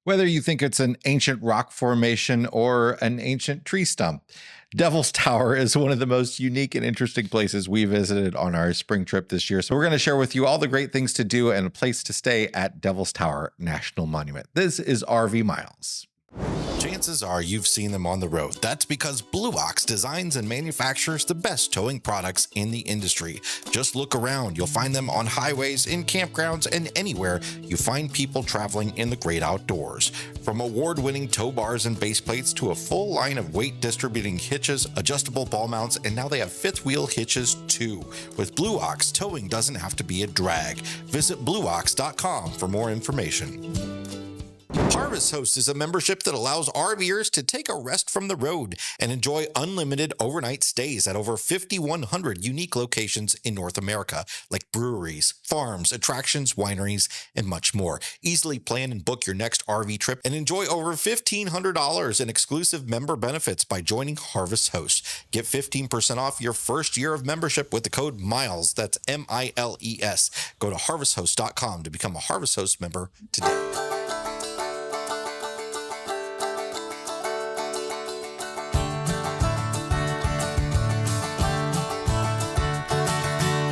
Whether you think it's an ancient rock formation or an ancient tree stump, Devil's Tower is one of the most unique and interesting places we visited on our spring trip this year. So we're going to share with you all the great things to do and a place to stay at Devil's Tower National Monument. This is RV Miles. Chances are you've seen them on the road. That's because Blue Ox designs and manufactures the best towing products in the industry. Just look around. You'll find them on highways, in campgrounds, and anywhere you find people traveling in the great outdoors. From award-winning tow bars and base plates to a full line of weight-distributing hitches, adjustable ball mounts, and now they have fifth wheel hitches too. With Blue Ox, towing doesn't have to be a drag. Visit blueox.com for more information. Harvest Host is a membership that allows RVers to take a rest from the road and enjoy unlimited overnight stays at over 5,100 unique locations in North America, like breweries, farms, attractions, wineries, and much more. Easily plan and book your next RV trip and enjoy over $1,500 in exclusive member benefits by joining Harvest Host. Get 15% off your first year of membership with the code MILES. That's MILES. Go to harvesthost.com to become a Harvest Host member today.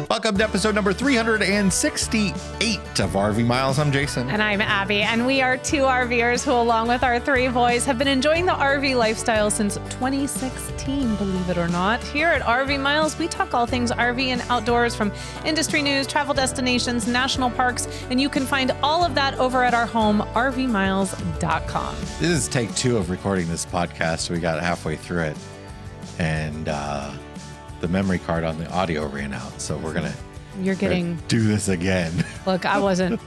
Welcome to episode number 368 of RV Miles. I'm Jason. And I'm Abby. And we are two RVers who, along with our three boys, have been enjoying the RV lifestyle since 2016, believe it or not. Here at RV Miles, we talk all things RV and outdoors, from industry news, travel destinations, national parks, and you can find all of that over at our home, rvmiles.com. This is take two of recording this podcast. We got halfway through it, and the memory card on the audio ran out, so we're gonna do this again. Look, I wasn't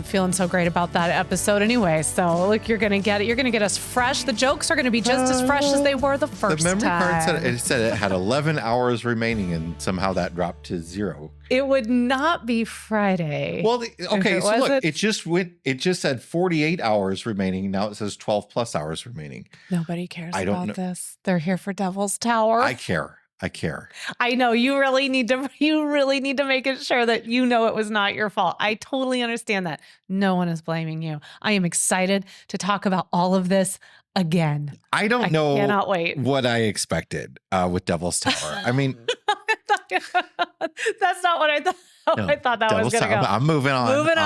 feeling so great about that episode anyway. So look, you're gonna get it. You're gonna get us fresh. The jokes are gonna be just as fresh as they were the first time. The memory card said it had 11 hours remaining, and somehow that dropped to 0. It would not be Friday. Well, okay, so look, it just said 48 hours remaining. Now it says 12 plus hours remaining. Nobody cares about this. They're here for Devil's Tower. I care. I know you really need to make it sure that you know it was not your fault. I totally understand that. No one is blaming you. I am excited to talk about all of this again. I cannot wait. What I expected with Devil's Tower. I mean, that's not what I thought. No, I thought that Devil's was going to go. I'm moving on. Moving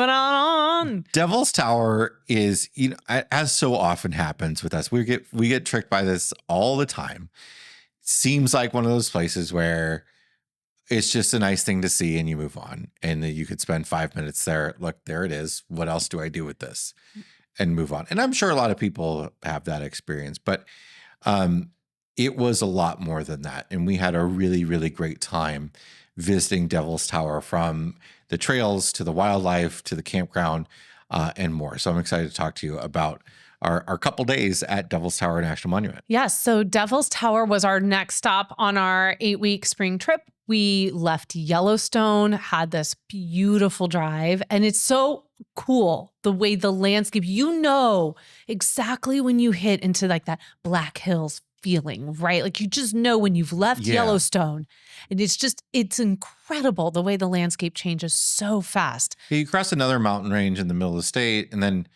on. Devil's Tower is, as so often happens with us, we get tricked by this all the time. Seems like one of those places where it's just a nice thing to see and you move on, and you could spend 5 minutes there. Look, there it is. What else do I do with this? And move on. And I'm sure a lot of people have that experience, but it was a lot more than that. And we had a really, really great time visiting Devil's Tower, from the trails to the wildlife to the campground and more. So I'm excited to talk to you about our couple days at Devil's Tower National Monument. Yes. So Devil's Tower was our next stop on our 8-week spring trip. We left Yellowstone, had this beautiful drive, and it's so cool the way the landscape, exactly when you hit into like that Black Hills feeling, right? Like you just know when you've left Yellowstone, and it's incredible the way the landscape changes so fast. You cross another mountain range in the middle of the state, and then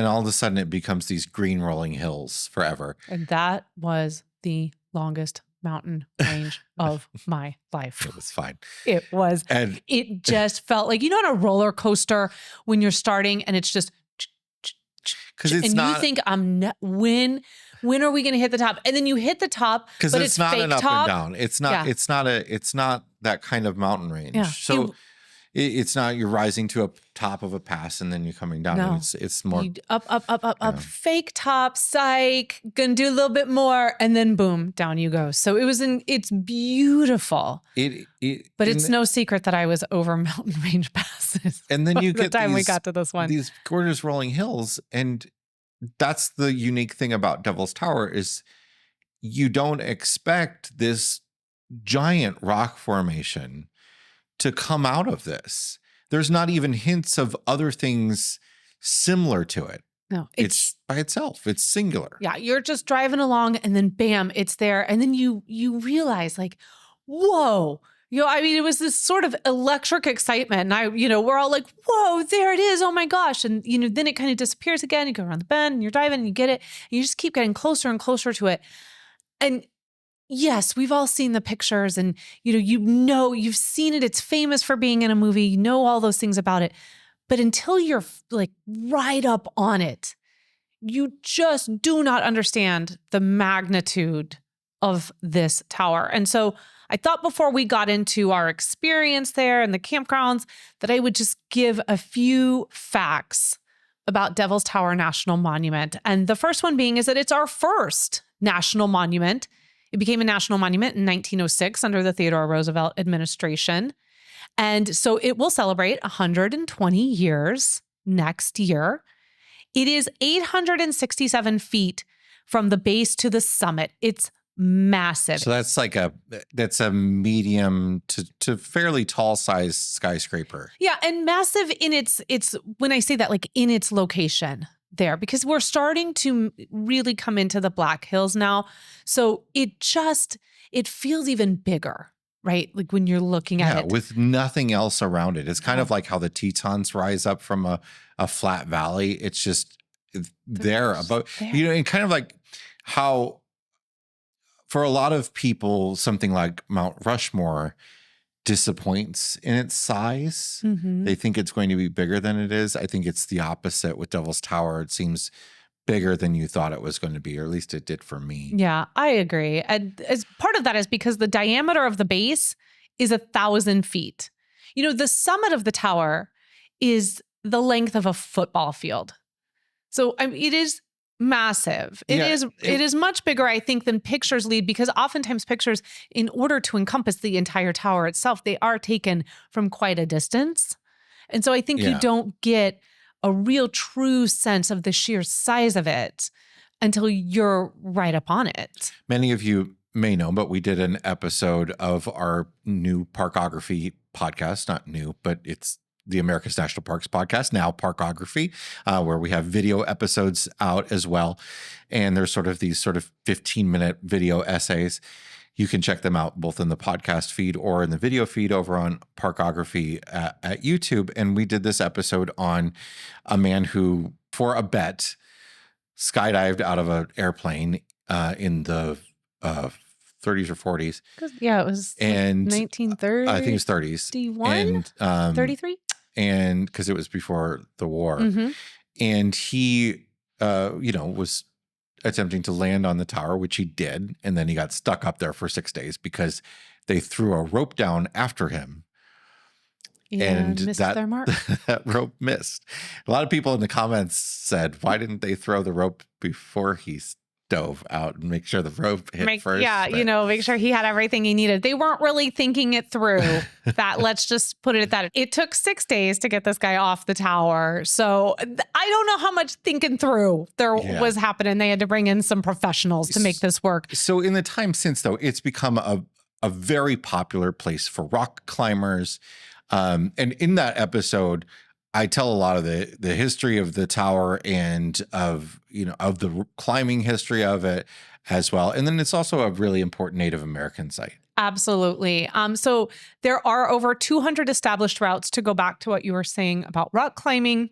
all of a sudden it becomes these green rolling hills forever. And that was the longest mountain range of my life. It was fine. It was. And it just felt like, on a roller coaster when you're starting and it's just, because it's not, you think when are we going to hit the top? And then you hit the top, because it's not an up and down. It's not that kind of mountain range. Yeah. So it's not you're rising to a top of a pass and then you're coming down. No. It's more up, fake top, psych, gonna do a little bit more, and then boom, down you go. So it's beautiful. But it's no secret that I was over mountain range passes. And then you get we got to this one. These gorgeous rolling hills, and that's the unique thing about Devil's Tower is you don't expect this giant rock formation to come out of this. There's not even hints of other things similar to it. No, it's by itself. It's singular. Yeah, you're just driving along and then bam, it's there. And then you realize like, whoa, I mean, it was this sort of electric excitement. And we're all like, whoa, there it is. Oh my gosh. And, then it kind of disappears again. You go around the bend and you're diving and you get it. And you just keep getting closer and closer to it. And yes, we've all seen the pictures and, you've seen it. It's famous for being in a movie. You know all those things about it. But until you're like right up on it, you just do not understand the magnitude of this tower. And so I thought before we got into our experience there and the campgrounds that I would just give a few facts about Devil's Tower National Monument. And the first one being is that it's our first national monument. It became a national monument in 1906 under the Theodore Roosevelt administration. And so it will celebrate 120 years next year. It is 867 feet from the base to the summit. It's massive. So that's a medium to fairly tall size skyscraper. Yeah, and massive in its when I say that, like in its location there, because we're starting to really come into the Black Hills now. So it feels even bigger, right? Like when you're looking at it. With nothing else around it. It's kind of like how the Tetons rise up from a flat valley. It's just there. And kind of like how for a lot of people, something like Mount Rushmore disappoints in its size. Mm-hmm. They think it's going to be bigger than it is. I think it's the opposite with Devil's Tower. It seems bigger than you thought it was going to be, or at least it did for me. Yeah, I agree. And as part of that is because the diameter of the base is 1,000 feet. The summit of the tower is the length of a football field. So it is massive. It is much bigger, I think, than pictures lead, because oftentimes pictures, in order to encompass the entire tower itself, they are taken from quite a distance. And so I think you don't get a real true sense of the sheer size of it until you're right up on it. Many of you may know, but we did an episode of our new parkography podcast, not new, but it's the America's National Parks podcast, now Parkography, where we have video episodes out as well. And there's these 15-minute video essays. You can check them out both in the podcast feed or in the video feed over on Parkography at YouTube. And we did this episode on a man who, for a bet, skydived out of an airplane in the 30s or 40s. Yeah, it was and 1930. I think it was 30s. 31? 33? And because it was before the war. Mm-hmm. And he, was attempting to land on the tower, which he did. And then he got stuck up there for 6 days because they threw a rope down after him. And missed their mark. That rope missed. A lot of people in the comments said, why didn't they throw the rope before he dove out and make sure the rope hit first? Yeah, make sure he had everything he needed. They weren't really thinking it through. Let's just put it at that. It took 6 days to get this guy off the tower. So I don't know how much thinking through there was happening. They had to bring in some professionals to make this work. So in the time since, though, it's become a very popular place for rock climbers. And in that episode, I tell a lot of the history of the tower and of the climbing history of it as well. And then it's also a really important Native American site. Absolutely. So there are over 200 established routes, to go back to what you were saying about rock climbing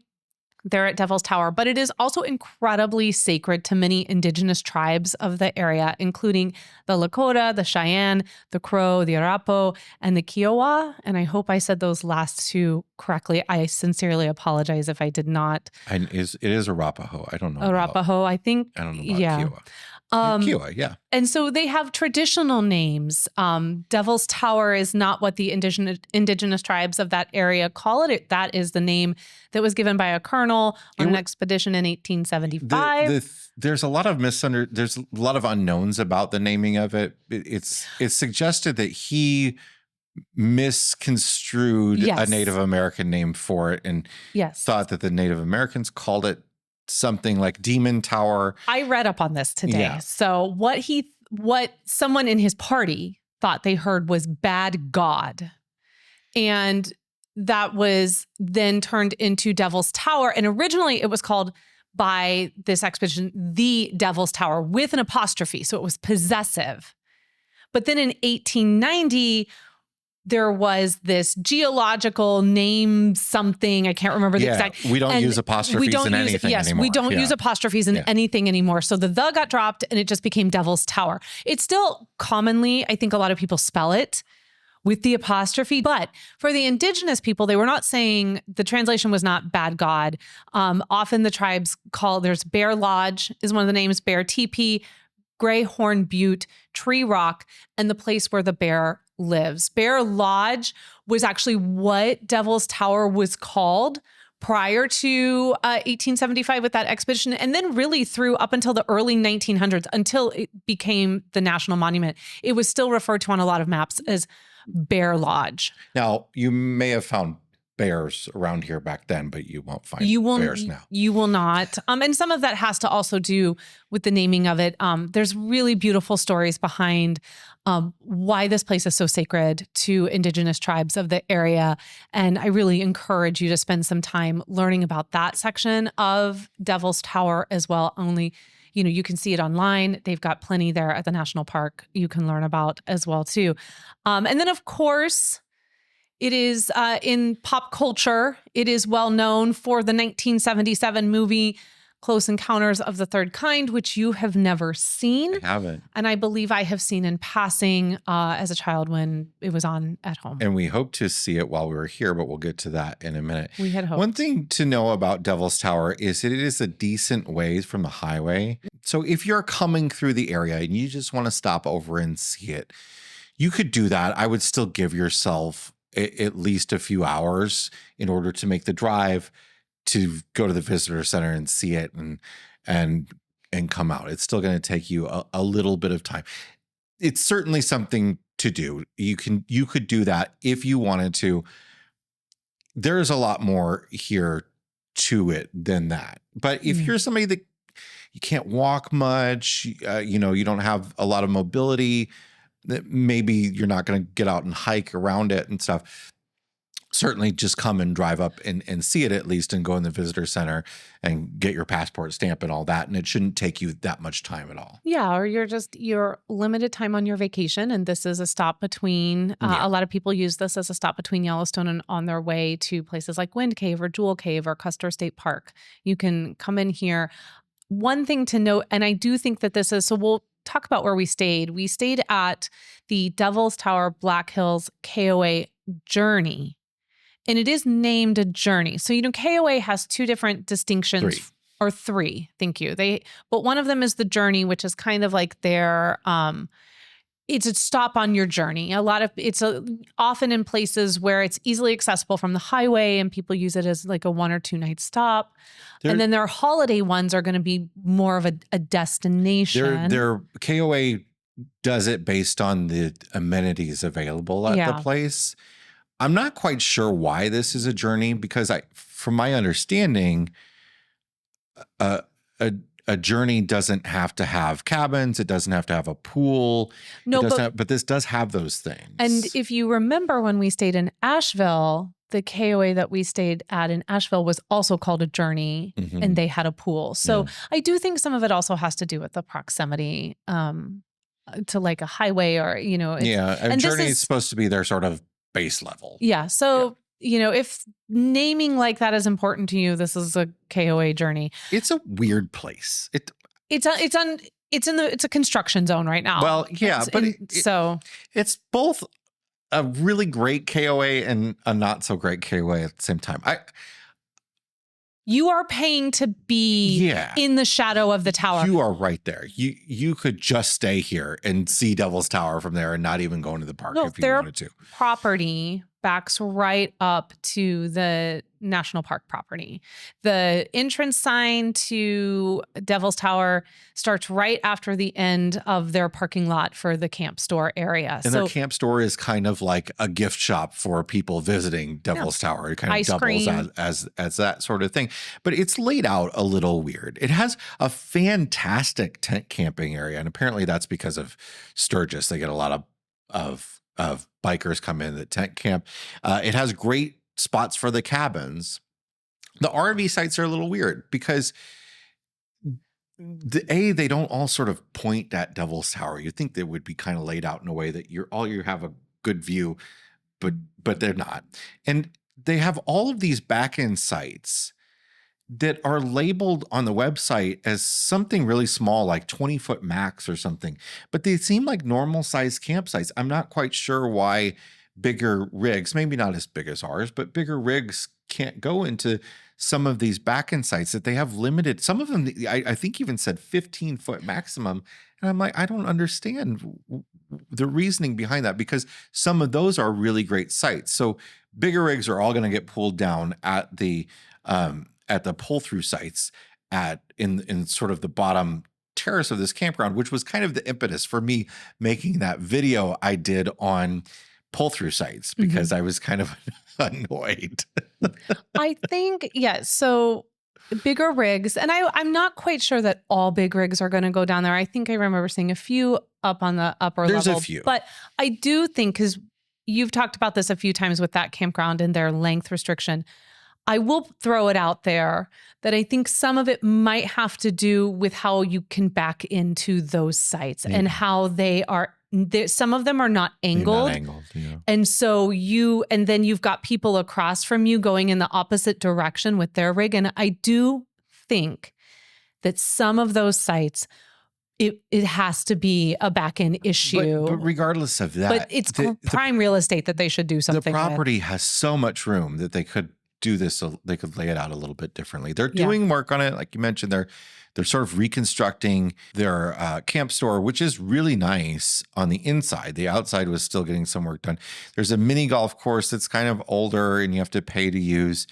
there at Devil's Tower, but it is also incredibly sacred to many indigenous tribes of the area, including the Lakota, the Cheyenne, the Crow, the Arapaho, and the Kiowa. And I hope I said those last two correctly. I sincerely apologize if I did not. And it is Arapaho. I don't know. Arapaho, I think. I don't know about Kiowa. Kiowa, yeah. And so they have traditional names. Devil's Tower is not what the indigenous tribes of that area call it. That is the name that was given by a colonel on an expedition in 1875. There's a lot of there's a lot of unknowns about the naming of it. It's suggested that he misconstrued a Native American name for it and thought that the Native Americans called it something like Demon Tower. I read up on this today. Yeah. So what someone in his party thought they heard was bad God. And that was then turned into Devil's Tower. And originally it was called by this expedition, the Devil's Tower, with an apostrophe. So it was possessive. But then in 1890, there was this geological name something. I can't remember the exact. We don't use apostrophes in anything anymore. We don't use apostrophes in anything anymore. So the got dropped and it just became Devil's Tower. It's still commonly, I think a lot of people spell it with the apostrophe, but for the indigenous people, they were not saying, the translation was not bad God. Often the tribes there's Bear Lodge is one of the names, Bear Teepee, Greyhorn Butte, Tree Rock, and the place where the bear lives. Bear Lodge was actually what Devil's Tower was called prior to 1875 with that expedition. And then really through up until the early 1900s, until it became the national monument, it was still referred to on a lot of maps as Bear Lodge. Now, you may have found bears around here back then, but you won't find bears now. You will not. And some of that has to also do with the naming of it. There's really beautiful stories behind why this place is so sacred to indigenous tribes of the area. And I really encourage you to spend some time learning about that section of Devil's Tower as well. Only, you can see it online. They've got plenty there at the national park you can learn about as well too. And then of course, it is in pop culture. It is well known for the 1977 movie Close Encounters of the Third Kind, which you have never seen. I haven't. And I believe I have seen in passing as a child when it was on at home. And we hope to see it while we were here, but we'll get to that in a minute. We had hoped. One thing to know about Devil's Tower is that it is a decent ways from the highway. So if you're coming through the area and you just want to stop over and see it, you could do that. I would still give yourself at least a few hours in order to make the drive to go to the visitor center and see it and come out. It's still going to take you a little bit of time. It's certainly something to do. You could do that if you wanted to. There's a lot more here to it than that. But if you're somebody that you can't walk much, you don't have a lot of mobility, that maybe you're not going to get out and hike around it and stuff, certainly just come and drive up and see it at least and go in the visitor center and get your passport stamp and all that. And it shouldn't take you that much time at all. Yeah. Or you're limited time on your vacation. And this is a stop between, a lot of people use this as a stop between Yellowstone and on their way to places like Wind Cave or Jewel Cave or Custer State Park. You can come in here. One thing to note, and I do think that this is, so we'll talk about where we stayed. We stayed at the Devil's Tower Black Hills KOA Journey, and it is named a journey. So, KOA has two different distinctions or three. Thank you. But one of them is the journey, which is kind of like their, it's a stop on your journey. It's often in places where it's easily accessible from the highway and people use it as like a 1 or 2 night stop. And then their holiday ones are going to be more of a destination. Their KOA does it based on the amenities available at the place. I'm not quite sure why this is a journey because from my understanding, a journey doesn't have to have cabins. It doesn't have to have a pool. No, but this does have those things. And if you remember when we stayed in Asheville, the KOA that we stayed at in Asheville was also called a journey and they had a pool. So I do think some of it also has to do with the proximity to like a highway or, a journey is supposed to be their sort of base level. Yeah. So if naming like that is important to you, this is a KOA journey. It's a weird place. It's a construction zone right now. Well, yeah, it's both a really great KOA and a not so great KOA at the same time. You are paying to be in the shadow of the tower. You are right there. You could just stay here and see Devil's Tower from there and not even go into the park if you wanted to. Property backs right up to the national park property. The entrance sign to Devil's Tower starts right after the end of their parking lot for the camp store area. And their camp store is kind of like a gift shop for people visiting Devil's Tower. It kind of doubles as that sort of thing. But it's laid out a little weird. It has a fantastic tent camping area. And apparently that's because of Sturgis. They get a lot of bikers come in that tent camp. It has great spots for the cabins. The RV sites are a little weird because they don't all sort of point at Devil's Tower. You'd think they would be kind of laid out in a way that you have a good view but they're not. And they have all of these back-end sites that are labeled on the website as something really small, like 20-foot max or something, but they seem like normal sized campsites. I'm not quite sure why bigger rigs, maybe not as big as ours, but bigger rigs can't go into some of these back-end sites that they have limited. Some of them, I think even said 15-foot maximum. And I'm like, I don't understand the reasoning behind that, because some of those are really great sites. So bigger rigs are all going to get pulled down at the pull-through sites in sort of the bottom terrace of this campground, which was kind of the impetus for me making that video I did on pull-through sites, because I was kind of annoyed. I think, so bigger rigs, and I'm not quite sure that all big rigs are going to go down there. I think I remember seeing a few up on the upper There's level. a few. But I do think, because you've talked about this a few times with that campground and their length restriction, I will throw it out there that I think some of it might have to do with how you can back into those sites and how they are. Some of them are not angled. And so then you've got people across from you going in the opposite direction with their rig. And I do think that some of those sites, it has to be a back end issue. But regardless of that, but it's prime real estate that they should do something The property with. has so much room that they could do this, so they could lay it out a little bit differently. They're doing work on it. Like you mentioned, they're sort of reconstructing their camp store, which is really nice on the inside. The outside was still getting some work done. There's a mini golf course that's kind of older and you have to pay to use.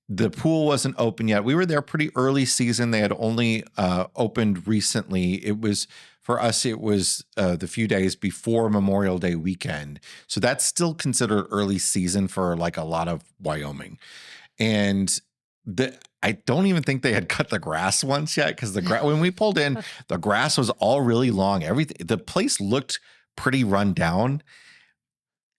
The pool wasn't open yet. We were there pretty early season. They had only opened recently. It was, for us, it was the few days before Memorial Day weekend. So that's still considered early season for like a lot of Wyoming. And I don't even think they had cut the grass once yet, because when we pulled in, the grass was all really long. The place looked pretty run down.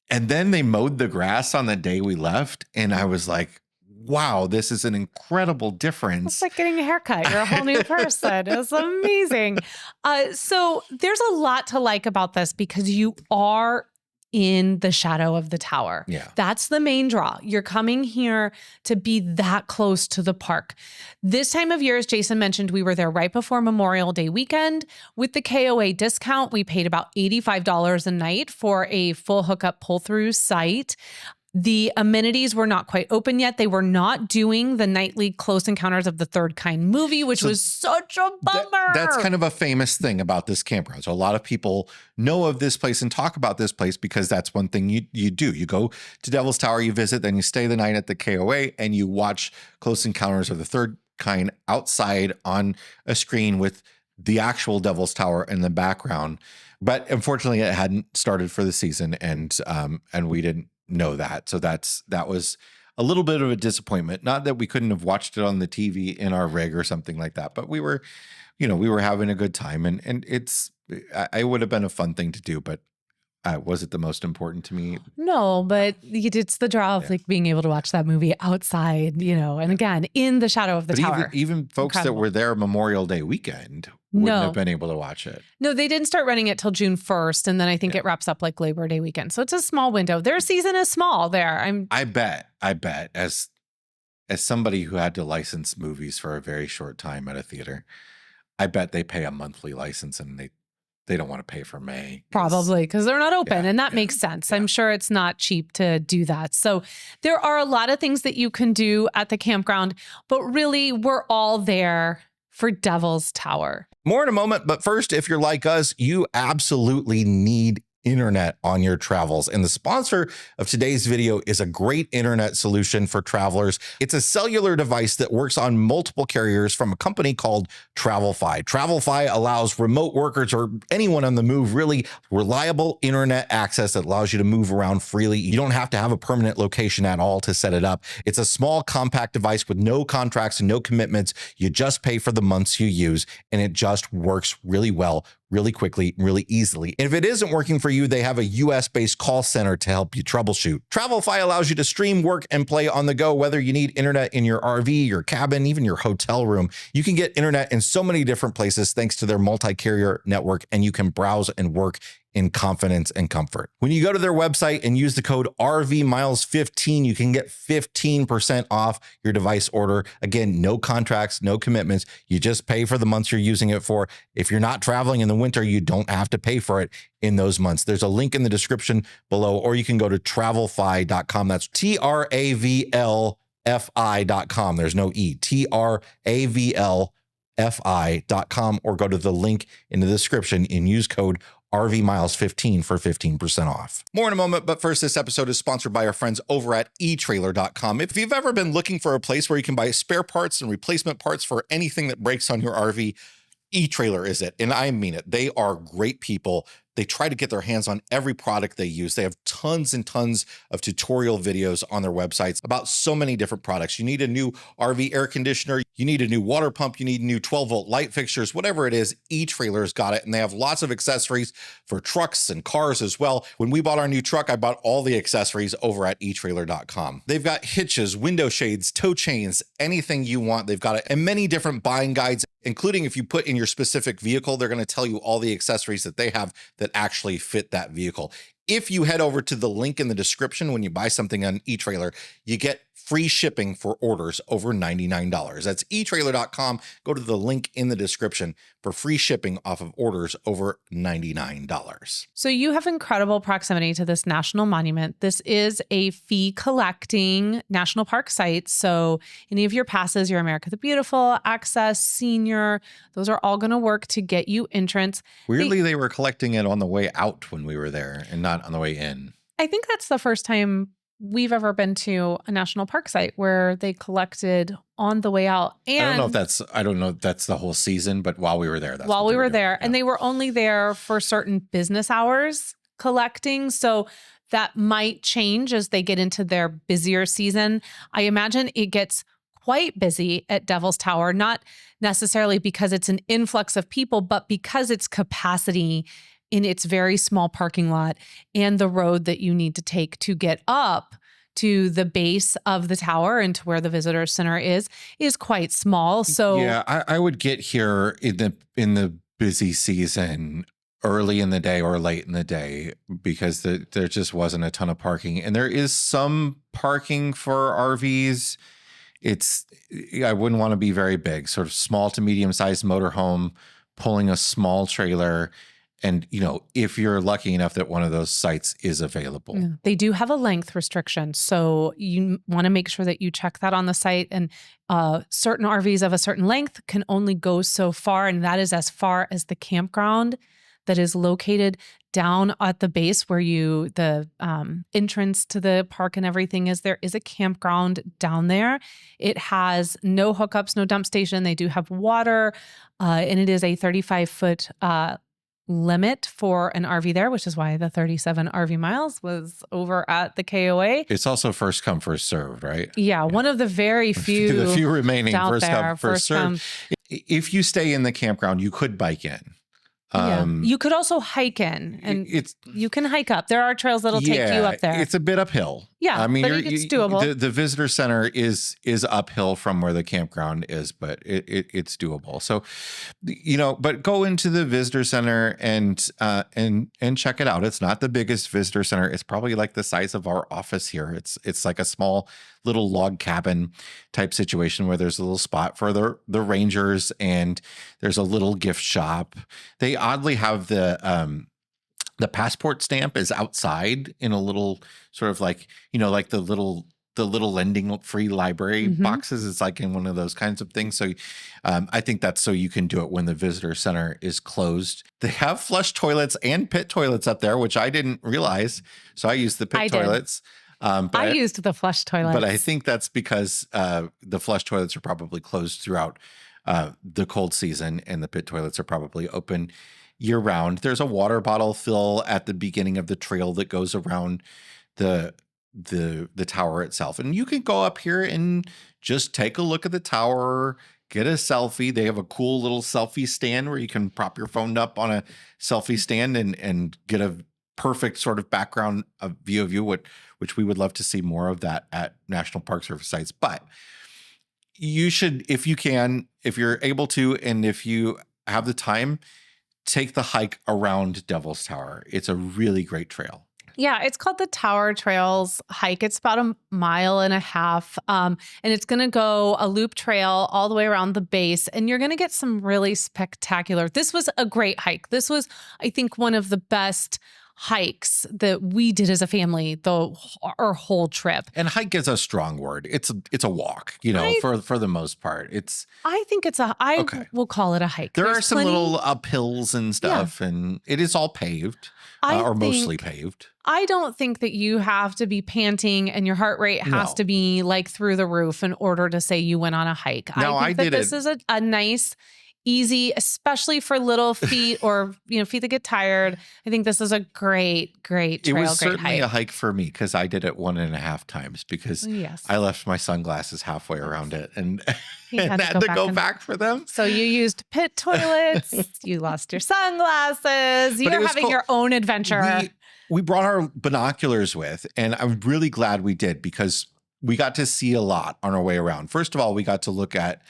And then they mowed the grass on the day we left. And I was like, wow, this is an incredible difference. It's like getting a haircut. You're a whole new person. It's amazing. So there's a lot to like about this, because you are in the shadow of the tower. Yeah. That's the main draw. You're coming here to be that close to the park. This time of year, as Jason mentioned, we were there right before Memorial Day weekend. With the KOA discount, we paid about $85 a night for a full hookup pull-through site. The amenities were not quite open yet. They were not doing the nightly Close Encounters of the Third Kind movie, which was such a bummer. That's kind of a famous thing about this campground. So a lot of people know of this place and talk about this place because that's one thing you do. You go to Devil's Tower, you visit, then you stay the night at the KOA, and you watch Close Encounters of the Third Kind outside on a screen with the actual Devil's Tower in the background. But unfortunately, it hadn't started for the season, and we didn't know that. So that was a little bit of a disappointment. Not that we couldn't have watched it on the TV in our rig or something like that, but we were having a good time, and it would have been a fun thing to do, but was it the most important to me? No, but it's the draw of like being able to watch that movie outside, and again, in the shadow of the tower. Even folks that were there Memorial Day weekend wouldn't have been able to watch it. No, they didn't start running it till June 1st. And then I think it wraps up like Labor Day weekend. So it's a small window. Their season is small there. I bet as somebody who had to license movies for a very short time at a theater, I bet they pay a monthly license and they don't want to pay for May. Probably because they're not open. And that makes sense. I'm sure it's not cheap to do that. So there are a lot of things that you can do at the campground, but really we're all there for Devil's Tower. More in a moment, but first, if you're like us, you absolutely need internet on your travels. And the sponsor of today's video is a great internet solution for travelers. It's a cellular device that works on multiple carriers from a company called TravelFi. TravelFi allows remote workers or anyone on the move really reliable internet access that allows you to move around freely. You don't have to have a permanent location at all to set it up. It's a small, compact device with no contracts and no commitments. You just pay for the months you use, and it just works really well, really quickly, really easily. And if it isn't working for you, they have a US-based call center to help you troubleshoot. TravelFi allows you to stream, work, and play on the go, whether you need internet in your RV, your cabin, even your hotel room. You can get internet in so many different places thanks to their multi-carrier network, and you can browse and work in confidence and comfort. When you go to their website and use the code RVMiles15, you can get 15% off your device order. Again, no contracts, no commitments. You just pay for the months you're using it for. If you're not traveling in the winter, you don't have to pay for it in those months. There's a link in the description below, or you can go to travelfi.com. That's TRAVLFI.com. There's no E. TRAVLFI.com, or go to the link in the description and use code RVMiles15 for 15% off. More in a moment, but first, this episode is sponsored by our friends over at eTrailer.com. If you've ever been looking for a place where you can buy spare parts and replacement parts for anything that breaks on your RV, eTrailer is it. And I mean it. They are great people. They try to get their hands on every product they use. They have tons and tons of tutorial videos on their websites about so many different products. You need a new RV air conditioner, you need a new water pump, you need new 12-volt light fixtures, whatever it is, eTrailer's got it. And they have lots of accessories for trucks and cars as well. When we bought our new truck, I bought all the accessories over at eTrailer.com. They've got hitches, window shades, tow chains, anything you want, they've got it. And many different buying guides, including if you put in your specific vehicle, they're going to tell you all the accessories that they have that actually fit that vehicle. If you head over to the link in the description when you buy something on eTrailer, you get free shipping for orders over $99. That's eTrailer.com. Go to the link in the description for free shipping off of orders over $99. So you have incredible proximity to this national monument. This is a fee collecting national park site. So any of your passes, your America the Beautiful, Access, Senior, those are all going to work to get you entrance. Weirdly, they were collecting it on the way out when we were there and not on the way in. I think that's the first time we've ever been to a national park site where they collected on the way out. And I don't know if that's the whole season, but while we were there, that's while what we they were doing. there, Yeah. and they were only there for certain business hours collecting. So that might change as they get into their busier season. I imagine it gets quite busy at Devil's Tower, not necessarily because it's an influx of people, but because it's capacity in its very small parking lot and the road that you need to take to get up to the base of the tower and to where the visitor center is quite small. So yeah, I would get here in the busy season early in the day or late in the day because there just wasn't a ton of parking. And there is some parking for RVs. I wouldn't want to be very big, sort of small to medium sized motorhome pulling a small trailer. And, if you're lucky enough that one of those sites is available. yeah, they do have a length restriction. So you want to make sure that you check that on the site. And certain RVs of a certain length can only go so far. And that is as far as the campground that is located down at the base where the entrance to the park and everything is. There is a campground down there. It has no hookups, no dump station. They do have water. And it is a 35-foot limit for an RV there, which is why the 37 RV miles was over at the KOA. It's also first come, first served, right? Yeah, one of the very few. The few remaining out first there, come, first served. If you stay in the campground, you could bike in. You could also hike in, and you can hike up. There are trails that'll take you up there. It's a bit uphill. Yeah, I mean, but it's doable. The visitor center is uphill from where the campground is, but it's doable. So, but go into the visitor center and check it out. It's not the biggest visitor center. It's probably like the size of our office here. It's like a small little log cabin type situation where there's a little spot for the rangers and there's a little gift shop. They oddly have the passport stamp is outside in a little sort of like, like the little lending free library boxes. It's like in one of those kinds of things. So I think that's so you can do it when the visitor center is closed. They have flush toilets and pit toilets up there, which I didn't realize. So I used the pit toilets. But I used the flush toilets. But I think that's because the flush toilets are probably closed throughout the cold season and the pit toilets are probably open year round. There's a water bottle fill at the beginning of the trail that goes around the tower itself. And you can go up here and just take a look at the tower, get a selfie. They have a cool little selfie stand where you can prop your phone up on a selfie stand and get a perfect sort of background view of you, which we would love to see more of that at National Park Service sites. But you should, if you can, if you're able to, and if you have the time, take the hike around Devil's Tower. It's a really great trail. Yeah, it's called the Tower Trails hike. It's about 1.5 miles. And it's going to go a loop trail all the way around the base. And you're going to get some really spectacular. This was a great hike. This was, I think, one of the best hikes that we did as a family our whole trip. And hike is a strong word. It's a walk, for the most part. I think I will call it a hike. There are some little uphills and stuff, and it is all paved or mostly paved. I don't think that you have to be panting and your heart rate has to be like through the roof in order to say you went on a hike. No, I think this is a nice, easy, especially for little feet or feet that get tired. I think this is a great trail. It was certainly hike. a hike for me because I did it 1.5 times because I left my sunglasses halfway around it and had to go back for them. So you used pit toilets. You lost your sunglasses. You're having your own adventure. We brought our binoculars with, and I'm really glad we did because we got to see a lot on our way around. First of all, we got to look at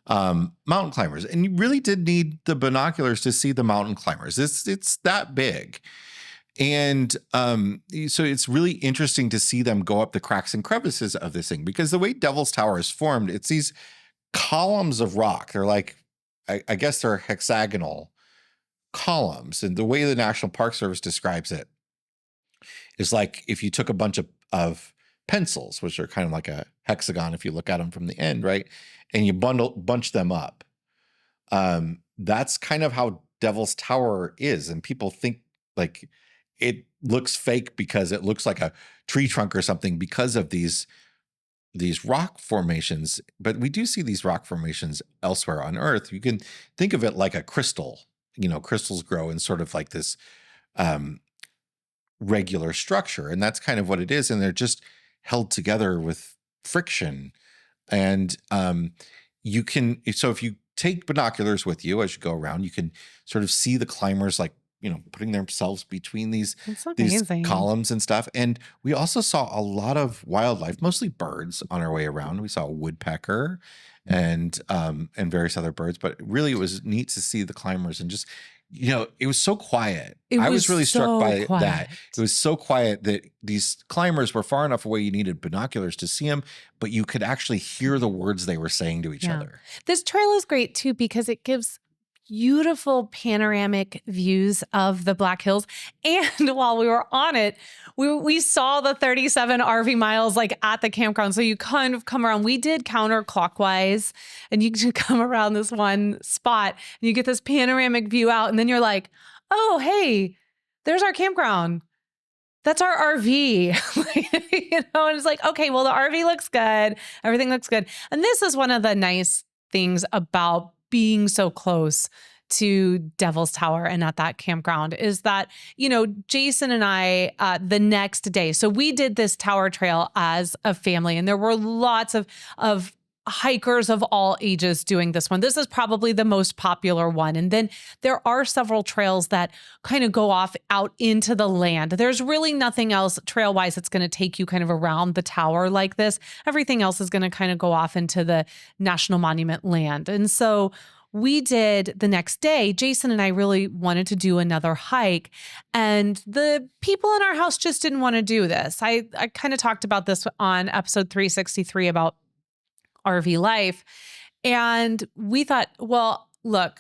mountain climbers, and you really did need the binoculars to see the mountain climbers. It's that big. And so it's really interesting to see them go up the cracks and crevices of this thing because the way Devil's Tower is formed, it's these columns of rock. They're like, I guess they're hexagonal columns. And the way the National Park Service describes it is like if you took a bunch of pencils, which are kind of like a hexagon if you look at them from the end, right? And you bunch them up. That's kind of how Devil's Tower is. And people think like it looks fake because it looks like a tree trunk or something because of these rock formations. But we do see these rock formations elsewhere on Earth. You can think of it like a crystal. Crystals grow in sort of like this regular structure. And that's kind of what it is. And they're just held together with friction. And so if you take binoculars with you as you go around, you can sort of see the climbers like, putting themselves between these columns and stuff. And we also saw a lot of wildlife, mostly birds on our way around. We saw a woodpecker and various other birds, but really it was neat to see the climbers and just, it was so quiet. I was really struck by that. It was so quiet that these climbers were far enough away you needed binoculars to see them, but you could actually hear the words they were saying to each other. This trail is great too because it gives beautiful panoramic views of the Black Hills. And while we were on it, we saw the 37 RV miles like at the campground. So you kind of come around. We did counterclockwise and you can come around this one spot and you get this panoramic view out. And then you're like, oh, hey, there's our campground. That's our RV. And it's like, okay, well, the RV looks good. Everything looks good. And this is one of the nice things about being so close to Devil's Tower and at that campground is that, Jason and I, the next day, so we did this tower trail as a family and there were lots of hikers of all ages doing this one. This is probably the most popular one. And then there are several trails that kind of go off out into the land. There's really nothing else trail-wise that's going to take you kind of around the tower like this. Everything else is going to kind of go off into the National Monument land. And so we did the next day, Jason and I really wanted to do another hike. And the people in our house just didn't want to do this. I kind of talked about this on episode 363 about RV life. And we thought, well, look,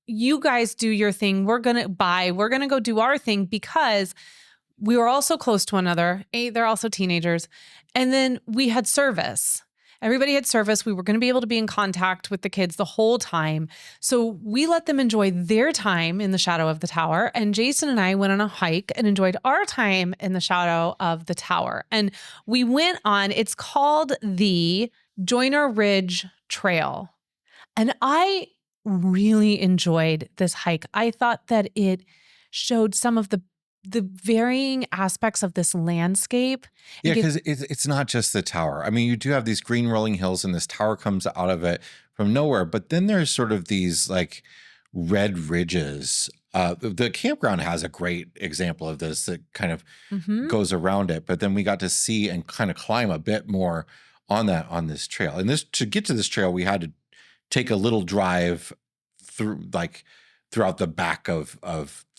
you guys do your thing. We're going to go do our thing because we were all so close to one another. They're also teenagers. And then we had service. Everybody had service. We were going to be able to be in contact with the kids the whole time. So we let them enjoy their time in the shadow of the tower. And Jason and I went on a hike and enjoyed our time in the shadow of the tower. And we went on, it's called the Joyner Ridge Trail. And I really enjoyed this hike. I thought that it showed some of the varying aspects of this landscape. Yeah, because it's not just the tower. I mean, you do have these green rolling hills and this tower comes out of it from nowhere. But then there's sort of these like red ridges. The campground has a great example of this that kind of goes around it. But then we got to see and kind of climb a bit more on this trail. And to get to this trail, we had to take a little drive through like throughout the back of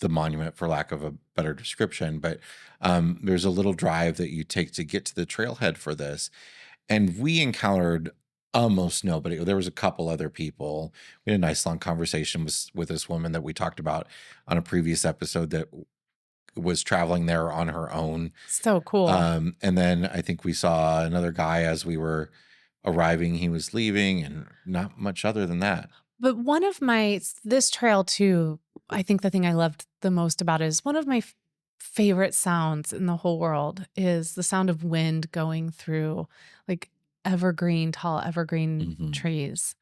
the monument, for lack of a better description. But there's a little drive that you take to get to the trailhead for this. And we encountered almost nobody. There was a couple other people. We had a nice long conversation with this woman that we talked about on a previous episode that was traveling there on her own. So cool. And then I think we saw another guy as we were arriving. He was leaving, and not much other than that. But this trail too, I think the thing I loved the most about it is one of my favorite sounds in the whole world is the sound of wind going through like tall evergreen trees.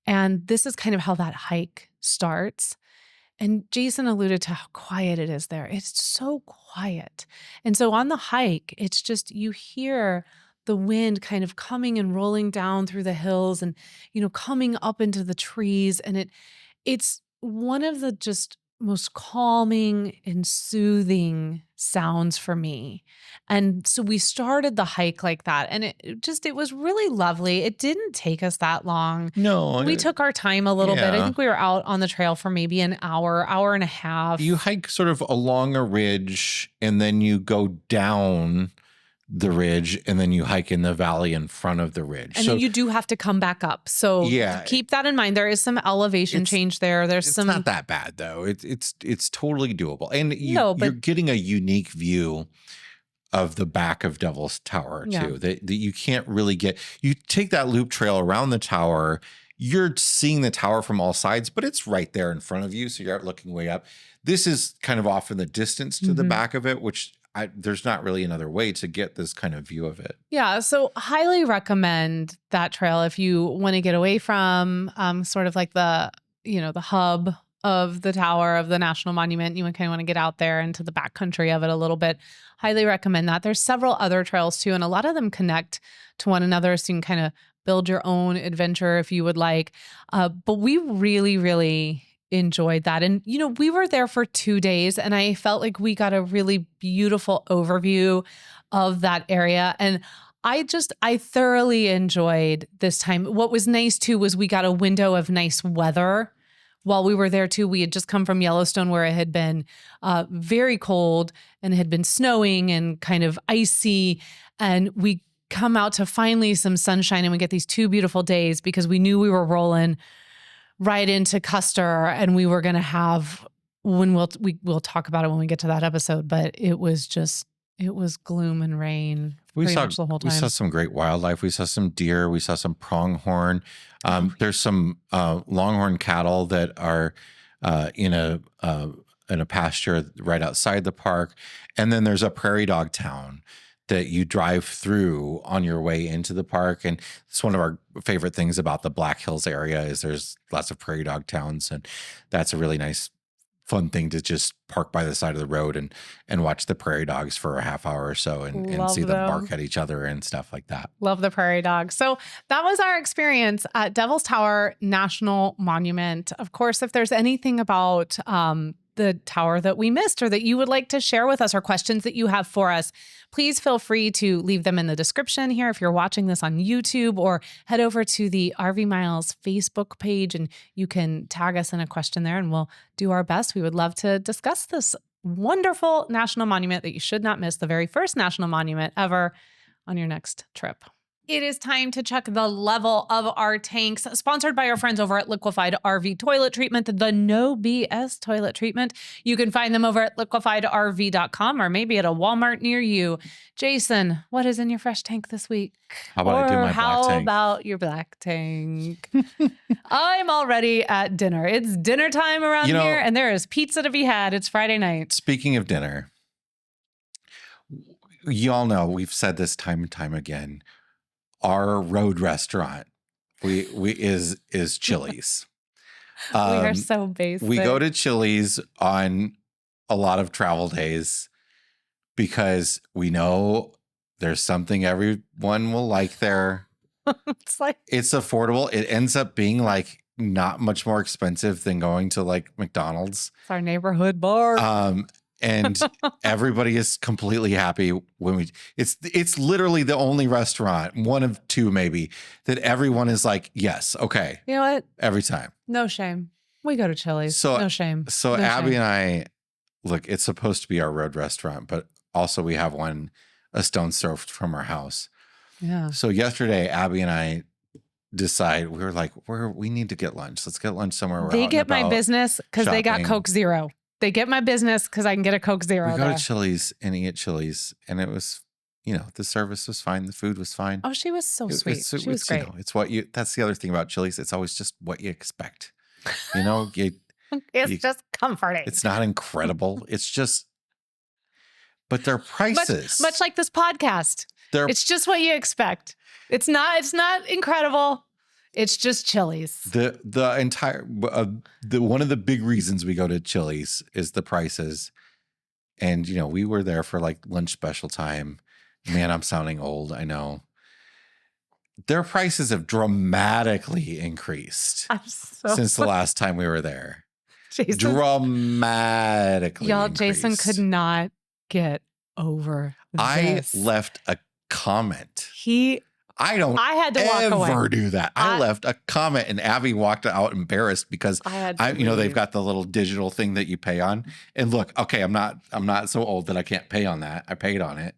And this is kind of how that hike starts. And Jason alluded to how quiet it is there. It's so quiet. And so on the hike, it's just, you hear the wind kind of coming and rolling down through the hills and, coming up into the trees. And it's one of the just most calming and soothing sounds for me. And so we started the hike like that. And it was really lovely. It didn't take us that long. No. We took our time a little bit. I think we were out on the trail for maybe an hour and a half. You hike sort of along a ridge, and then you go down the ridge, and then you hike in the valley in front of the ridge. And then you do have to come back up. So keep that in mind. There is some elevation change there. It's not that bad though. It's totally doable. And you're getting a unique view of the back of Devil's Tower too, that you can't really get. You take that loop trail around the tower, you're seeing the tower from all sides, but it's right there in front of you. So you're looking way up. This is kind of off in the distance to the back of it, which there's not really another way to get this kind of view of it. Yeah. So highly recommend that trail if you want to get away from sort of like the hub of the tower of the National Monument. You kind of want to get out there into the backcountry of it a little bit. Highly recommend that. There's several other trails too, and a lot of them connect to one another, so you can kind of build your own adventure if you would like. But we really, really enjoyed that. And, we were there for 2 days, and I felt like we got a really beautiful overview of that area. And I thoroughly enjoyed this time. What was nice too was we got a window of nice weather while we were there too. We had just come from Yellowstone, where it had been very cold and it had been snowing and kind of icy. And we come out to finally some sunshine, and we get these 2 beautiful days because we knew we were rolling right into Custer, and we were going to have, we'll talk about it when we get to that episode, but it was gloom and rain pretty much the whole time. We saw some great wildlife. We saw some deer. We saw some pronghorn. There's some longhorn cattle that are in a pasture right outside the park. And then there's a prairie dog town that you drive through on your way into the park. And it's one of our favorite things about the Black Hills area is there's lots of prairie dog towns. And that's a really nice, fun thing to just park by the side of the road and watch the prairie dogs for a half hour or so and see them bark at each other and stuff like that. Love the prairie dogs. So that was our experience at Devil's Tower National Monument. Of course, if there's anything about the tower that we missed or that you would like to share with us, or questions that you have for us, please feel free to leave them in the description here if you're watching this on YouTube, or head over to the RV Miles Facebook page and you can tag us in a question there and we'll do our best. We would love to discuss this wonderful national monument that you should not miss, the very first national monument ever, on your next trip. It is time to check the level of our tanks, sponsored by our friends over at Liquefied RV Toilet Treatment, the no BS toilet treatment. You can find them over at liquefiedrv.com or maybe at a Walmart near you. Jason, what is in your fresh tank this week? How about I do my black tank? How about your black tank? I'm already at dinner. It's dinner time around here, and there is pizza to be had. It's Friday night. Speaking of dinner, you all know we've said this time and time again. Our road restaurant is Chili's. We are so basic. We go to Chili's on a lot of travel days because we know there's something everyone will like there. It's affordable. It ends up being like not much more expensive than going to like McDonald's. It's our neighborhood bar. And everybody is completely happy when it's literally the only restaurant, one of two maybe, that everyone is like, yes, okay. You know what? Every time. No shame. We go to Chili's. So- no shame. So No Abby shame. and I, look, it's supposed to be our road restaurant, but also we have a stone's throw from our house. Yeah. So yesterday, Abby and I we were like, we need to get lunch. Let's get lunch somewhere. We're They out get and my about. business because they got shopping. Coke Zero. They get my business because I can get a Coke Zero We go there. to Chili's and eat at Chili's, and it was, the service was fine. The food was fine. Oh, she was so sweet. She was It's, great. it's what that's the other thing about Chili's. It's always just what you expect. It's just comforting. It's not incredible. It's just, but their prices. Much like this podcast. It's just what you expect. It's not incredible. It's just Chili's. The entire one of the big reasons we go to Chili's is the prices. And we were there for like lunch special time. Man, I'm sounding old, I know. Their prices have dramatically increased since the last time we were there. Jason, dramatically y'all, increased. Jason could not get over this. I left a comment. I had to walk away. ever do that. I left a comment and Abby walked out embarrassed because they've got the little digital thing that you pay on. And look, okay, I'm not so old that I can't pay on that. I paid on it.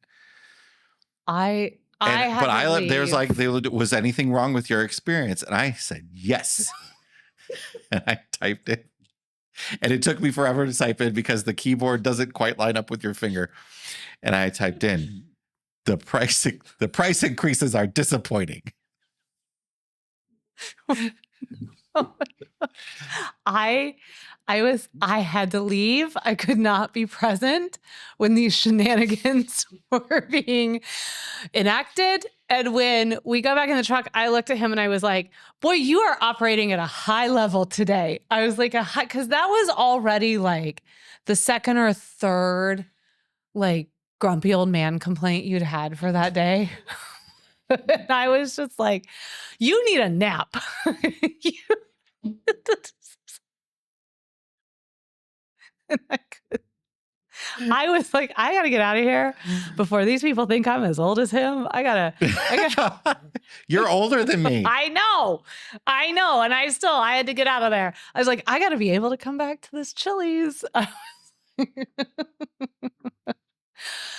There's like, was anything wrong with your experience? And I said, yes. And I typed it. And it took me forever to type in because the keyboard doesn't quite line up with your finger. And I typed in, the price increases are disappointing. I had to leave. I could not be present when these shenanigans were being enacted. And when we got back in the truck, I looked at him and I was like, boy, you are operating at a high level today. I was like, because that was already like the second or third, like, grumpy old man complaint you'd had for that day. And I was just like, you need a nap. And I was like, I gotta get out of here before these people think I'm as old as him. I gotta You're older than me. I know. And I had to get out of there. I was like, I gotta be able to come back to this Chili's.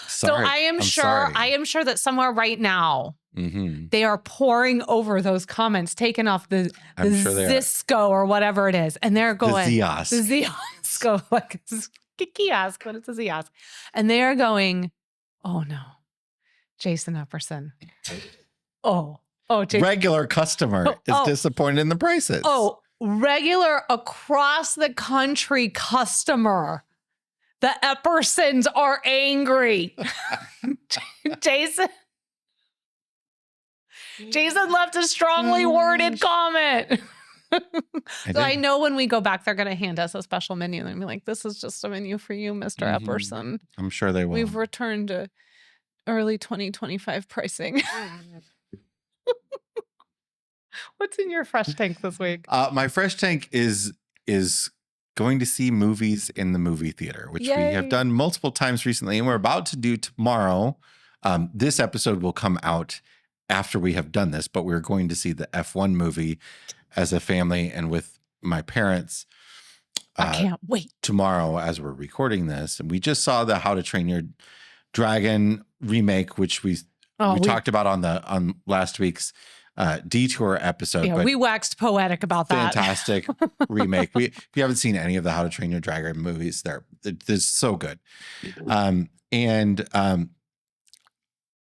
So I am sure that somewhere right now they are pouring over those comments, taking off the Zisco or whatever it is, and they're going the Ziosco, like it's a kiosk, but it's a Ziosk, and they are going, oh no, Jason Epperson, Jason. Regular customer is disappointed in the prices. Regular across the country customer. The Eppersons are angry. Jason left a strongly worded comment. So I know when we go back, they're going to hand us a special menu. They're going to be like, this is just a menu for you, Mr. Epperson. I'm sure they will. We've returned to early 2025 pricing. What's in your fresh tank this week? My fresh tank is going to see movies in the movie theater, which we have done multiple times recently, and we're about to do tomorrow. This episode will come out after we have done this, but we're going to see the F1 movie as a family and with my parents. I can't wait. Tomorrow, as we're recording this, and we just saw the How to Train Your Dragon remake, which we talked about on last week's Detour episode. Yeah, but we waxed poetic about that. Fantastic remake. We haven't seen any of the How to Train Your Dragon movies. They're so good.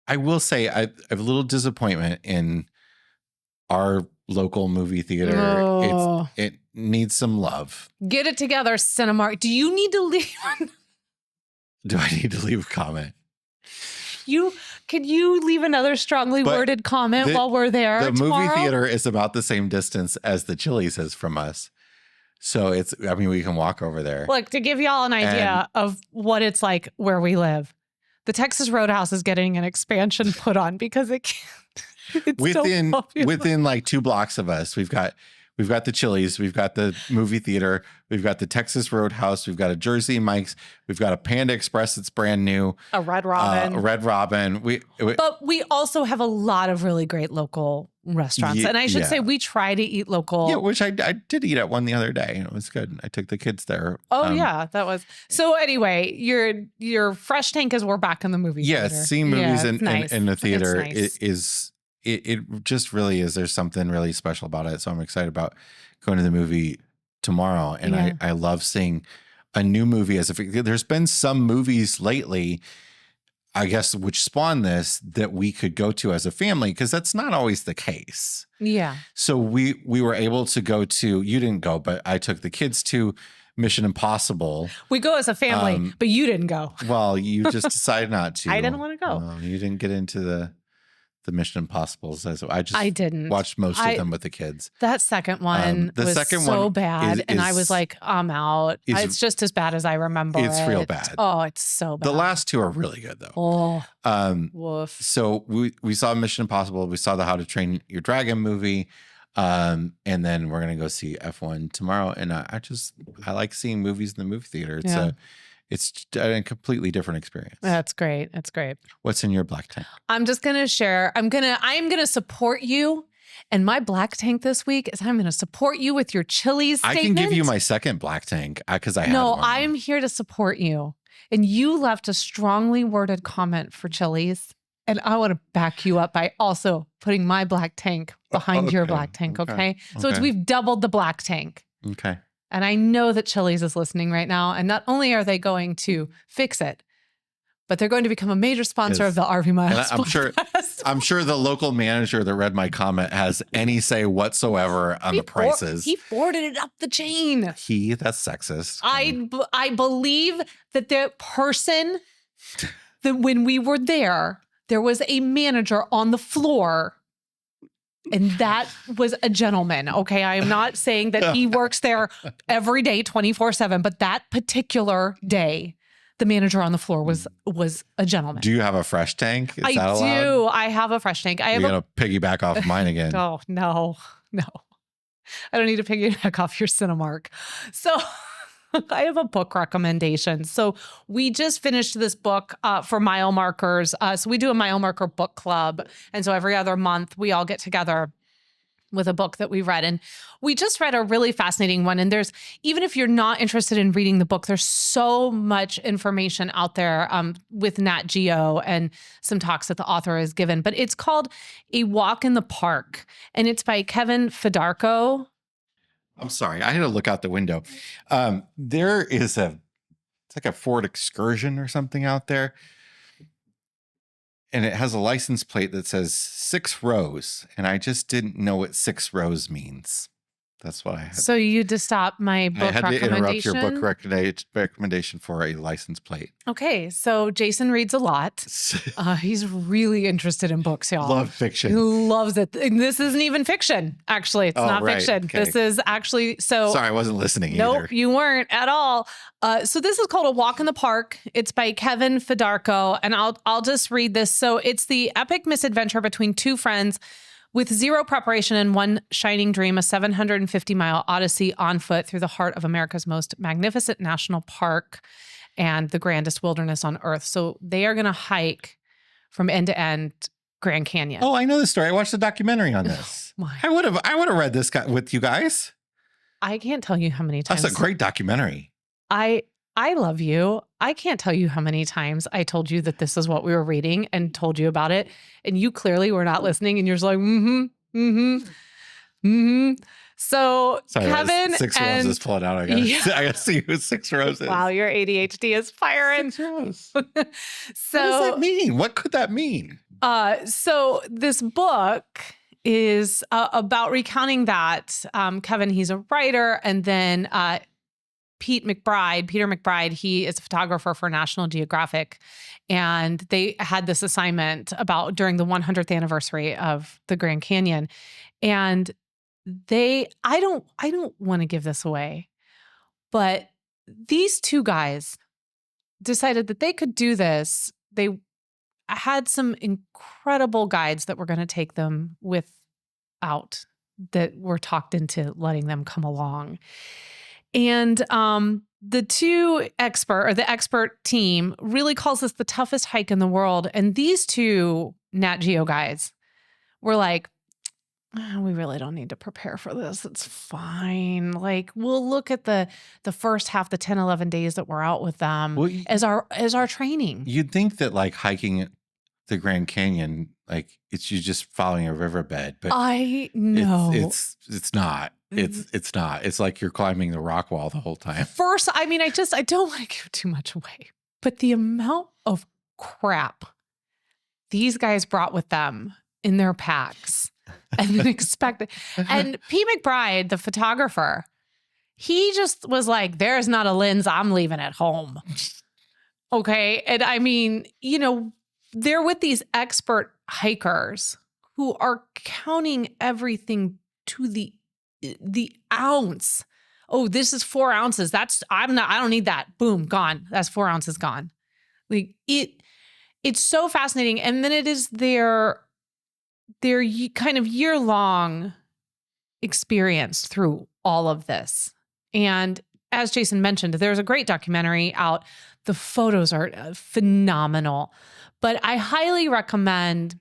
I will say I have a little disappointment in our local movie theater. Oh. It needs some love. Get it together, Cinemark. Do you need to leave? Do I need to leave a comment? Could you leave another strongly worded comment while we're there? The tomorrow? movie theater is about the same distance as the Chili's is from us. So we can walk over there. Look, to give y'all an idea of what it's like where we live, the Texas Roadhouse is getting an expansion put on because it can't. It's within so popular. within like 2 blocks of us, we've got We've got the Chili's, we've got the movie theater, we've got the Texas Roadhouse, we've got a Jersey Mike's, we've got a Panda Express that's brand new, A Red Robin. a Red Robin. But we also have a lot of really great local restaurants. And I should say we try to eat local. Yeah, which I did eat at one the other day. It was good. I took the kids there. Oh, yeah, that was. So anyway, your fresh tank is we're back in the movie theater. Yes, seeing movies in the theater nice. it just really is. There's something really special about it. So I'm excited about going to the movie tomorrow. And I love seeing a new movie there's been some movies lately, I guess, which spawned this that we could go to as a family, because that's not always the case. Yeah. So we were able to go to, you didn't go, but I took the kids to Mission Impossible. We go as a family, but you didn't go. Well, you just decided not to. I didn't want to go. You didn't get into the Mission Impossibles. I didn't watched most of them with the kids. That second one was so bad. And I was like, I'm out. It's just as bad as I remember. It's real bad. Oh, it's so bad. The last two are really good though. Oh, woof. So we saw Mission Impossible. We saw the How to Train Your Dragon movie. And then we're going to go see F1 tomorrow. And I like seeing movies in the movie theater. It's a completely different experience. That's great. That's great. What's in your black tank? I'm just going to share. I'm going to support you. And my black tank this week is I'm going to support you with your Chili's statement. I can give you my second black tank because I had one. No, I'm here to support you. And you left a strongly worded comment for Chili's. And I want to back you up by also putting my black tank behind your black tank, okay? So we've doubled the black tank. Okay. And I know that Chili's is listening right now. And not only are they going to fix it, but they're going to become a major sponsor of the RV Miles podcast. I'm sure the local manager that read my comment has any say whatsoever on the prices. He forwarded it up the chain. That's sexist. I believe that the person that when we were there was a manager on the floor. And that was a gentleman. Okay. I am not saying that he works there every day, 24/7, but that particular day, the manager on the floor was a gentleman. Do you have a fresh tank? Is that allowed? I do. I have a fresh tank. You're going to piggyback off mine again. Oh, no. I don't need to piggyback off your Cinemark. So I have a book recommendation. So we just finished this book for mile markers. So we do a mile marker book club. And so every other month we all get together with a book that we read. And we just read a really fascinating one. And even if you're not interested in reading the book, there's so much information out there with Nat Geo and some talks that the author has given. But it's called A Walk in the Park. And it's by Kevin Fedarko. I'm sorry. I had to look out the window. There is it's like a Ford Excursion or something out there. And it has a license plate that says 6 rows. And I just didn't know what 6 rows means. That's what I had. So you had to stop my book recommendation? I had to interrupt your book recommendation for a license plate. Okay. So Jason reads a lot. He's really interested in books, y'all. Love fiction. He loves it. And this isn't even fiction, actually. It's not fiction. Okay. This is actually so. Sorry, I wasn't listening either. Nope, you weren't at all. So this is called A Walk in the Park. It's by Kevin Fedarko. And I'll just read this. So it's the epic misadventure between two friends with zero preparation and one shining dream, a 750-mile odyssey on foot through the heart of America's most magnificent national park and the grandest wilderness on earth. So they are going to hike from end to end Grand Canyon. Oh, I know this story. I watched the documentary on this. I would have read this with you guys. I can't tell you how many times. That's a great documentary. I love you. I can't tell you how many times I told you that this is what we were reading and told you about it. And you clearly were not listening. And you're just like, So sorry, Kevin 6 rows is pulling out. I gotta see who 6 rows is. Wow, your ADHD is firing. 6 rows. So what does that mean? What could that mean? So this book is about recounting that. Kevin, he's a writer, and then Peter McBride, he is a photographer for National Geographic. And they had this assignment about during the 100th anniversary of the Grand Canyon. And I don't want to give this away, but these two guys decided that they could do this. They had some incredible guides that were going to take them out that were talked into letting them come along. And the expert team really calls this the toughest hike in the world. And these two Nat Geo guys were like, we really don't need to prepare for this. It's fine. Like, we'll look at the first half, the 10, 11 days that we're out with them as our training. You'd think that like hiking the Grand Canyon, like it's you just following a riverbed, but I know it's not. It's not. It's like you're climbing the rock wall the whole time. First, I mean, I don't want to give too much away, but the amount of crap these guys brought with them in their packs and then expected. And P. McBride, the photographer, he just was like, there's not a lens I'm leaving at home. Okay. And I mean, they're with these expert hikers who are counting everything to the ounce. Oh, this is 4 ounces. I don't need that. Boom, gone. That's 4 ounces gone. Like it's so fascinating. And then it is their kind of year-long experience through all of this. And as Jason mentioned, there's a great documentary out. The photos are phenomenal, but I highly recommend.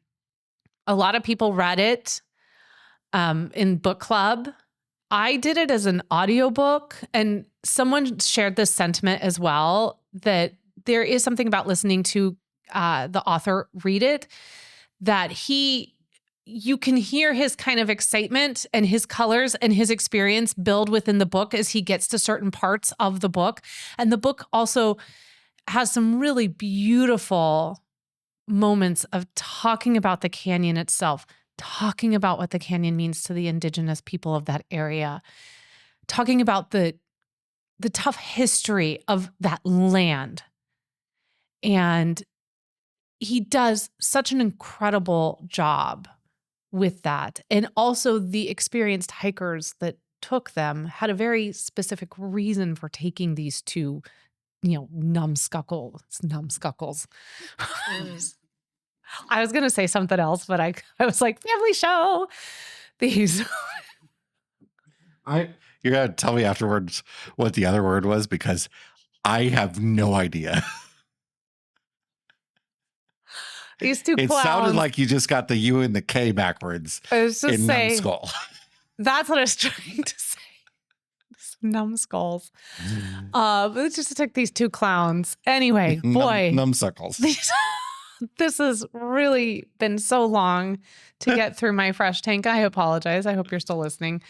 A lot of people read it in book club. I did it as an audiobook, and someone shared this sentiment as well, that there is something about listening to the author read it, that you can hear his kind of excitement and his colors and his experience build within the book as he gets to certain parts of the book. And the book also has some really beautiful moments of talking about the canyon itself, talking about what the canyon means to the indigenous people of that area, talking about the tough history of that land. And he does such an incredible job with that. And also the experienced hikers that took them had a very specific reason for taking these two, numbskuckles. I was going to say something else, but I was like, family show. These. You're going to tell me afterwards what the other word was, because I have no idea. These two It clowns. sounded like you just got the U and the K backwards. I was just in saying. Numbskull. That's what I was trying to say. Numbskulls. But just took these two clowns. Anyway, boy. Numbsuckles. This has really been so long to get through my fresh tank. I apologize. I hope you're still listening.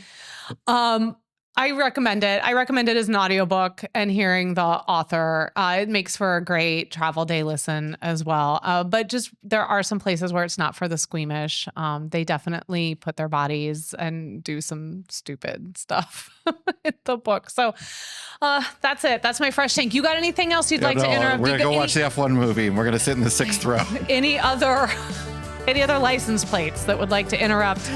I recommend it. I recommend it as an audiobook and hearing the author. It makes for a great travel day listen as well. But just there are some places where it's not for the squeamish. They definitely put their bodies and do some stupid stuff in the book. So that's it. That's my fresh tank. You got anything else you'd like to interrupt? We're going to go watch the F1 movie and we're going to sit in the 6th row. Any other license plates that would like to interrupt?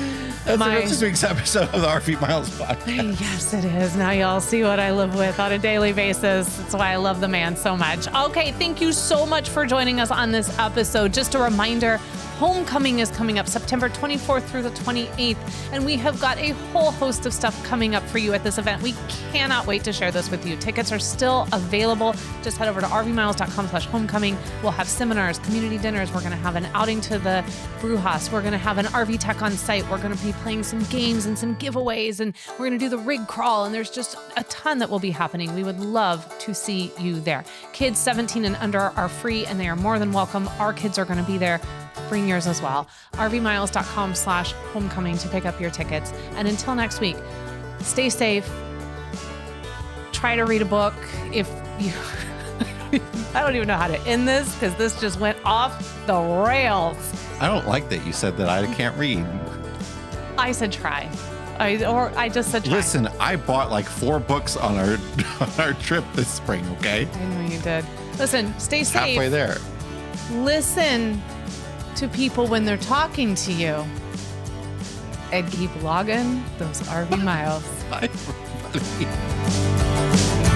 That's this week's episode of the RV Miles podcast. Yes, it is. Now y'all see what I live with on a daily basis. That's why I love the man so much. Okay, thank you so much for joining us on this episode. Just a reminder, Homecoming is coming up September 24th through the 28th, and we have got a whole host of stuff coming up for you at this event. We cannot wait to share this with you. Tickets are still available. Just head over to rvmiles.com/homecoming. We'll have seminars, community dinners. We're going to have an outing to the brewhouse. We're going to have an RV tech on site. We're going to be playing some games and some giveaways, and we're going to do the rig crawl, and there's just a ton that will be happening. We would love to see you there. Kids 17 and under are free, and they are more than welcome. Our kids are going to be there. Bring yours as well. rvmiles.com/homecoming to pick up your tickets. And until next week, stay safe. Try to read a book. If you, I don't even know how to end this because this just went off the rails. I don't like that you said that I can't read. I said try. I just said try. Listen, I bought like 4 books on our trip this spring, okay? I know you did. Listen, stay safe. Halfway there. Listen to people when they're talking to you, and keep logging those RV miles. Bye, everybody.